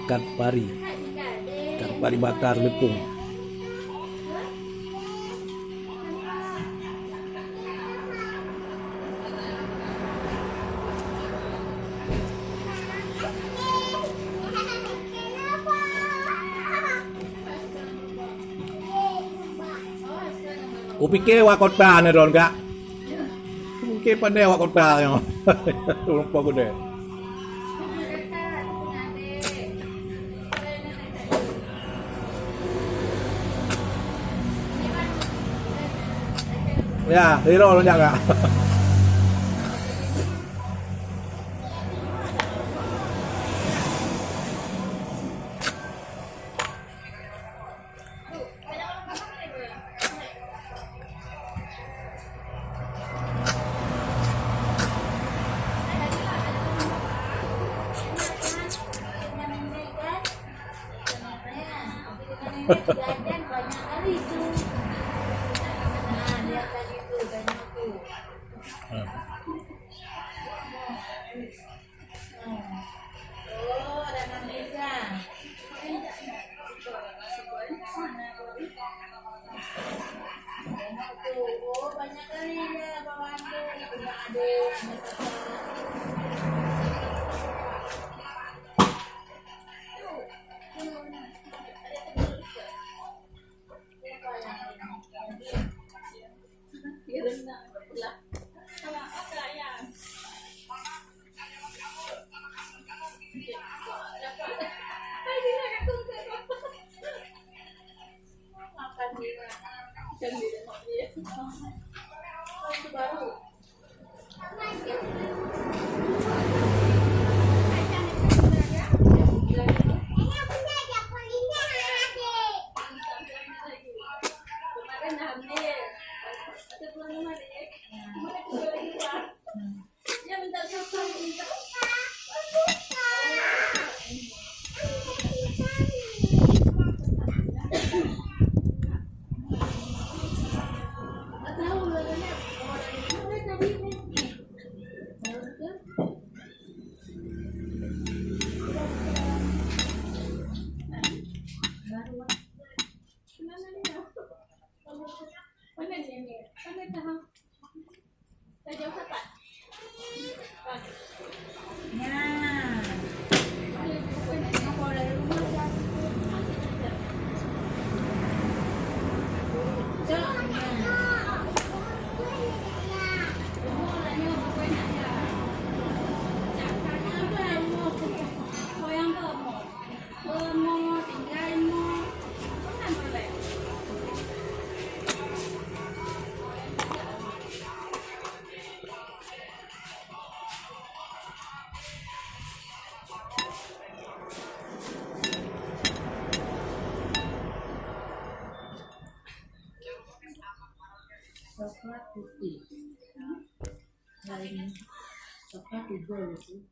Ikan pari bakar lepung. Ku pikir wak kota ni Ron kak. Ku pikir pandai wak kota yang. Lupa aku deh. Ya, hero lo jaga. Jajan banyak kali itu. Nah, lihat tadi tuh banyak tuh. Oh, ada Indonesia. Oh, banyak kali ya bawaan tuh. Punya adik, punya kakak. Itu baru. Coklat putih. Nah ini coklat hijau itu.